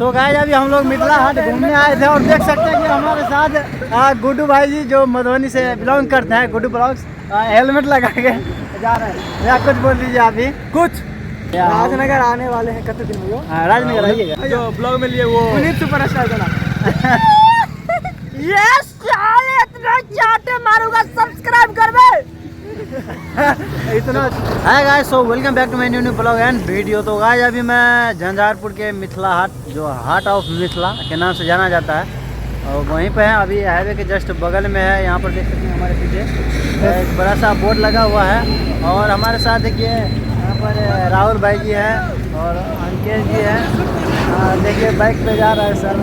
तो गाइस अभी हम लोग मिथिला हाट घूमने आए थे और देख सकते हैं कि हमारे साथ गुड्डू भाई जी जो मधुबनी से बिलोंग करते हैं, गुड्डू ब्लॉग्स, हेलमेट लगा के जा रहे हैं। या कुछ बोल दीजिए आप भी कुछ। राजनगर आने वाले हैं कत दिन में? राजनगर आइएगा जो ब्लॉग में लिए वो सुपरस्टार का ये साले इतना चाटे मारूंगा, सब्सक्राइब कर बे। इतना है guys. So welcome back to my new blog and video. तो गाइस अभी मैं झंझारपुर के मिथिला हाट, जो हार्ट ऑफ मिथिला के नाम से जाना जाता है, और वहीं पे है। अभी हाईवे के जस्ट बगल में है। यहाँ पर देख सकते हैं हमारे पीछे एक बड़ा सा बोर्ड लगा हुआ है, और हमारे साथ देखिए यहाँ पर राहुल भाई जी हैं और अंकित जी हैं। देखिए बाइक पे जा रहा है सर।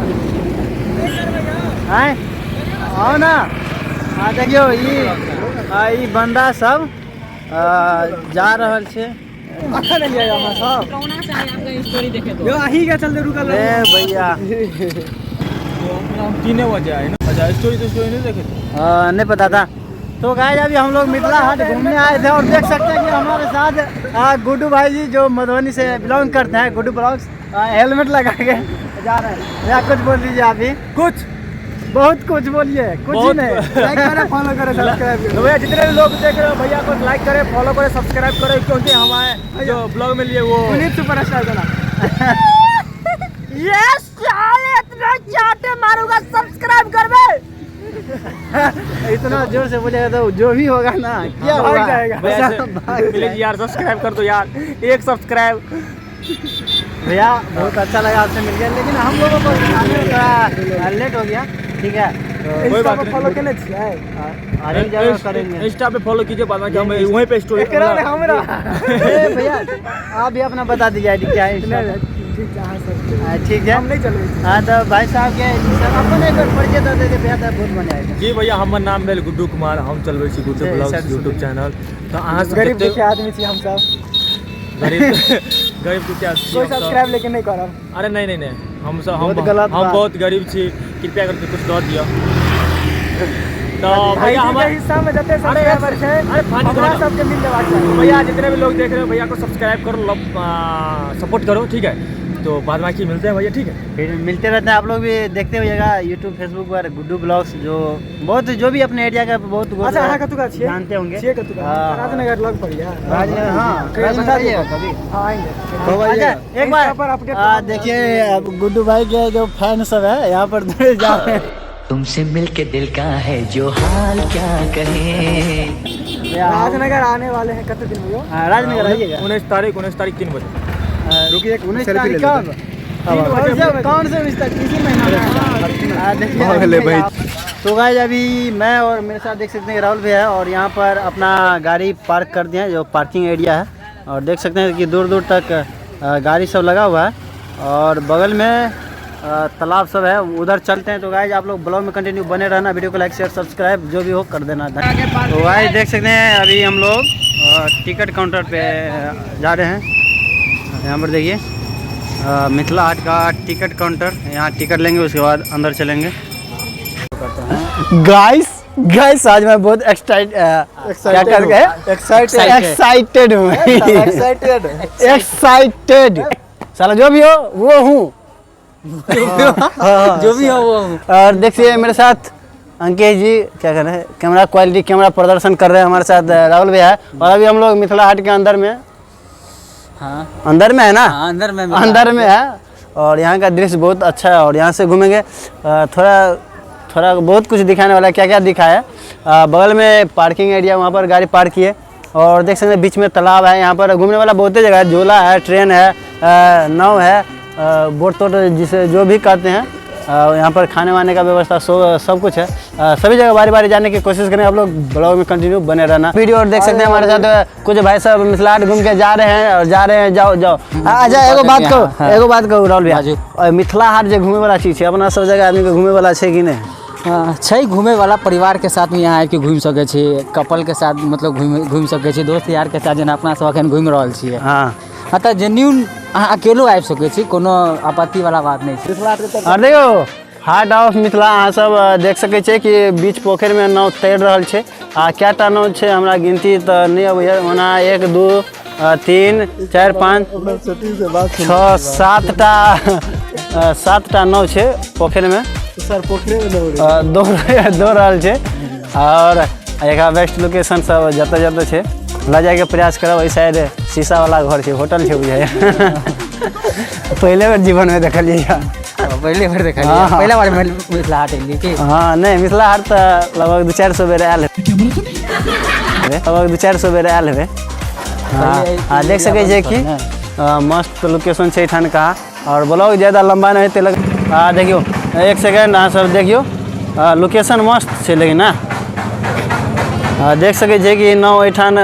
आए आओ ना। हाँ देखियो ये बंदा सब जा रहल छे। भैया तीन बजे आए ना। अच्छा स्टोरी नहीं देखे नहीं पता था। तो गाइस अभी हम लोग मिथिला हाट घूमने आए थे और देख सकते हैं कि हमारे साथ गुड्डू भाई जी जो मधुबनी से बिलोंग करते हैं, गुड्डू ब्लॉग्स, हेलमेट लगा के जा रहे हैं। या कुछ बोल दीजिए आप भी कुछ। बहुत कुछ बोलिए, कुछ ही नहीं। लाइक करें, फॉलो करें, सब्सक्राइब करें। भैया जितने भी लोग देख रहे हो भैया को लाइक करें, फॉलो करें, सब्सक्राइब करें, क्योंकि हमारे जो ब्लॉग में लिए वो सुपरस्टार का ये साले इतना चाटे मारूंगा, सब्सक्राइब कर बे। इतना जोर से बोलेगा तो जो भी होगा ना क्या भाग जाएगा। प्लीज यार सब्सक्राइब कर दो यार, एक सब्सक्राइब। भैया बहुत अच्छा लगा आपसे मिल गया, लेकिन हम लोगों को आने में थोड़ा लेट हो गया। ठीक है, कोई बात नहीं। फॉलो करने करेंगे। इंस्टा पे फॉलो कीजिए, बाद में हम वहीं पे स्टोरी भैया आप भी अपना बता दीजिए आईडी क्या है। ठीक है, हम नहीं चल रहे। हाँ तो भाई साहब के अपने परिचय दे देते भैया तो बहुत बढ़िया है। जी भैया हमर नाम भेल गुड्डू कुमार, हम चलबै छी गुड्डू ब्लॉग्स यूट्यूब चैनल। तो अहाँ गरीब दुखी आदमी छी हम सब। गरीब दुखिया छी, कोई सब्सक्राइब लेकिन नहीं करब। अरे नहीं हम सब हम बहुत गरीब छी, कृपया करके कुछ दऽ दियो। तो भैया हमारे हिस्सा में जते सब्सक्राइबर छै हमरा सबके मिल जावा चाहिए। भैया जितने भी लोग देख रहे हो भैया को सब्सक्राइब करो, सपोर्ट करो, ठीक है। तो बाद बाकी मिलते हैं भैया, ठीक है। फिर मिलते रहते हैं। आप लोग भी देखते होइएगा यूट्यूब फेसबुक पर गुड्डू ब्लॉग्स, जो भी अपने एरिया का बहुत जानते होंगे। राजनगर लग पड़िया राजनगर, हाँ कभी आएंगे एक बार। देखिए गुड्डू भाई के जो फैन सब है यहाँ पर जा रहे हैं। तुमसे मिलके दिल का है जो हाल क्या कहे। राजनगर आने वाले हैं कत दिन में? राजनगर आइएगा 19 तारीख 3 बजे। रुकिए 19 तारीख कब? कौन से इसी महीने? तो गाइस अभी मैं और मेरे साथ देख सकते हैं राहुल भैया है, और यहाँ पर अपना गाड़ी पार्क कर दिया है, जो पार्किंग एरिया है। और देख सकते हैं कि दूर दूर तक गाड़ी सब लगा हुआ है, और बगल में तालाब सब है। उधर चलते हैं। तो गाइस आप लोग ब्लॉग में कंटिन्यू बने रहना, वीडियो को लाइक शेयर सब्सक्राइब जो भी हो कर देना। तो गाइस देख सकते हैं अभी हम लोग टिकट काउंटर पे जा रहे हैं। यहाँ पर देखिए मिथिला हाट का टिकट काउंटर, यहाँ टिकट लेंगे उसके बाद अंदर चलेंगे। गाइस आज मैं बहुत एक्साइटेड साला जो भी हो वो हूँ। जो भी हो वो हूँ। और देखिए मेरे साथ अंकित जी क्या कर रहे हैं, कैमरा क्वालिटी, कैमरा प्रदर्शन कर रहे हैं। हमारे साथ राहुल भैया है, और अभी हम लोग मिथिला हाट के अंदर में, हाँ अंदर में है ना, हाँ, अंदर में है। और यहाँ का दृश्य बहुत अच्छा है, और यहाँ से घूमेंगे। थोड़ा बहुत कुछ दिखाने वाला है। क्या क्या दिखा है, बगल में पार्किंग एरिया, वहाँ पर गाड़ी पार्क किए, और देख सकते हैं बीच में तालाब है। यहाँ पर घूमने वाला बहुत जगह है, झूला है, ट्रेन है, नाव है, बोट तोट जिसे जो भी कहते हैं। यहाँ पर खाने वाने का व्यवस्था सब कुछ है। सभी जगह बारी बारी जाने की कोशिश करें। आप लोग ब्लॉग में कंटिन्यू बने रहना। वीडियो और देख सकते हैं हमारे साथ कुछ भाई साहब मिथिला हाट घूम के जा रहे हैं, और जा रहे हैं। जाओ अच्छा एगो बात कहू राहुल भैया, मिथिला हाट जो घूमे वाला चीज है, अपना सब जगह आदमी के घूमे वाला है कि नहीं? छै घूमे वाला। परिवार के साथ में यहाँ आके घूम सके छी, कपल के साथ मतलब घूम सके छी, दोस्त यार के साथ जेना अपना सब अखन घूम रहल छियै। हाँ मतलब जेन्यून अहाँ अकेलो आबि सके छी, कोनो आपत्ति वाला बात नहीं छै। और देखो हार्ट ऑफ मिथिला अहाँ सब देख सके छी कि बीच पोखर में नाव तैर रहल छै। क्या नाव छै हमरा गिनती तो नहीं अबैया, ओना 1 2 3 4 5 6 7 टा 7टा नाव छे पोखर में। सर पोखरे में दो रहल छे और एक बेस्ट लोकेशन सब जते जते छे ला जाए के प्रयास करब। इस साइड शीशा वाला घर छे, होटल छे बुझाय। पहले बार जीवन में देखलिए। पहले बार देखा हाँ। पहला बार मिथिला हाट एलिए की हाँ नहीं मिथिला हाट तो लगभग 200-400 बेर आयल है, लगभग 200-400 बेर आयल है। हाँ देख सके छे कि मस्त लोकेशन छे ठान का और ब्लॉग ज़्यादा लंबा नहीं होते लग। देखियो 1 सेकेंड अहाँ सब देखियो लोकेशन मस्त छे लेकिन ना देख सके छे कि नाव एठान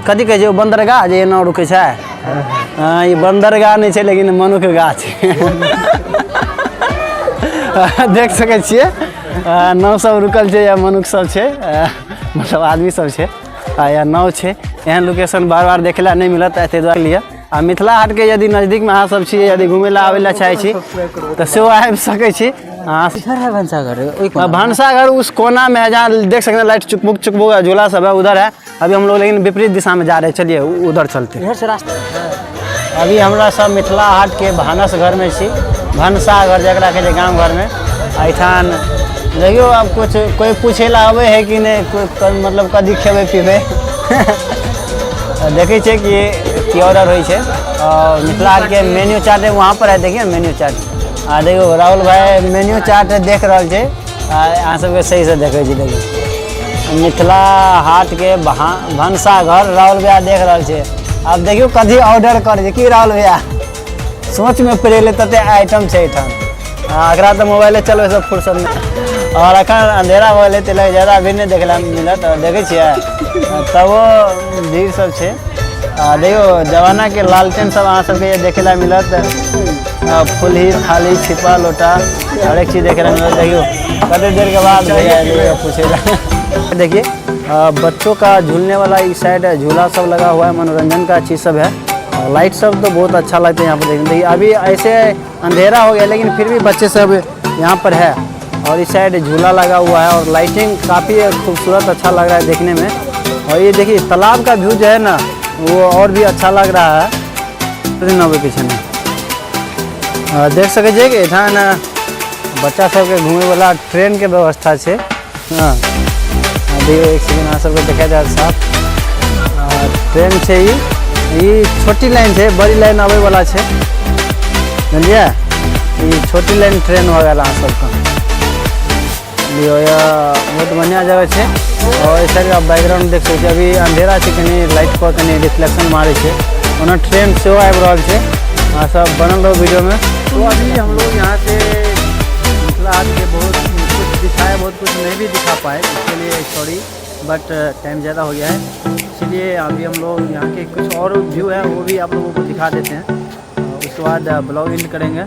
कथी कहे छे बंदरगाह जे नाव रुके छे। ये बंदरगाह नहीं छे लेकिन मनुख गाह छे। देख सके छिए नाव सब रुकल छे या मनुख सब छे, मतलब आदमी सब छे या नाव छे। एहन लोकेशन बार बार देखेला नहीं मिलत एते दुआरे लिए। आ मिथिला हाट के यदि नजदीक में अहाँ सब छी यदि घूमे ला आवे ला चाहे छी तो सेहो आबि सके छी। इधर है भंसाघर ओई कोना? भानसाघर उस कोना में है जहाँ देख सकते हैं लाइट चुकबुक चुकबुक झूला सब है उधर है। अभी हम लोग लेकिन विपरीत दिशा में जा रहे हैं, चलिए उधर चलते हैं। इधर से रास्ता अभी हमरा सब मिथिला हाट के भानस घर में छी, भानसाघर जकरा के गाँव घर में। एठान देखियो अब कुछ कोई पूछे ला आवे है कि नहीं, कोई मतलब कदी खेबे पीबे। देखे छे कि ऑर्डर होइ छे और मिथिला हाट के मेन्यू चार्ट है वहाँ पर है, देखिए मेन्यू चार्ट। देखो राहुल भाई मेन्यू चार्ट देख रहा है, अहाँ सबके सही से देखे छी। देखिए मिथिला हाट के भानसाघर राहुल भैया देख रहा है। अब देखियो कदी ऑर्डर करे कि राहुल भैया सोच में पड़े तते आइटम छे एठान। एकरा तो मोबाइले चलबे सब फुर्सत में और अखन अंधेरा हो गए तो ज़्यादा भीड़ नहीं देखला मिलत। देखे छिए तब भीड़ सब छे। देखियो जमाना के लालटेन सब अहाँ सबके देखे ला मिलत, फुलही थाली छिपा लोटा हर एक चीज़ देखे ला मिलत। देखियो कते देर के बाद भैया पूछेगा। देखिए बच्चों का झूलने वाला इस साइड झूला सब लगा हुआ है, मनोरंजन का चीज़ सब है। लाइट सब तो बहुत अच्छा लगता है यहाँ पर देखने। देखिए अभी ऐसे अंधेरा हो गया लेकिन फिर भी बच्चे सब यहाँ पर है और इस साइड झूला लगा हुआ है और लाइटिंग काफ़ी खूबसूरत अच्छा लग रहा है देखने में। और ये देखिए तालाब का व्यू जो है ना वो और भी अच्छा लग रहा है। नावे पीछे में देख सके छे कि एठान बच्चा सबके घूमे वाला ट्रेन के व्यवस्था है। हाँ देखिए एक सेकेंड अहाँ सबके देखा जाए साफ ट्रेन है। ये छोटी लाइन है, बड़ी लाइन आवे वाला है बुझलिए। ये छोटी लाइन ट्रेन वगैरह अहाँ सबका लियो या बहुत बढ़िया जगह है। और इस साइड बैकग्राउंड देख सकते अभी अंधेरा है, कहीं लाइट पर कहीं रिफ्लेक्शन मारे है ओना ट्रेन से आबि रहा है। सब बनल रहो वीडियो में। तो अभी हम लोग यहाँ से मिथिला हाट के बहुत कुछ दिखाए, बहुत कुछ नहीं भी दिखा पाए, इसके लिए सॉरी, बट टाइम ज़्यादा हो गया है। इसलिए अभी हम लोग यहाँ के कुछ और व्यू है वो भी आप लोगों को दिखा देते हैं, उसके बाद ब्लॉग एंड करेंगे।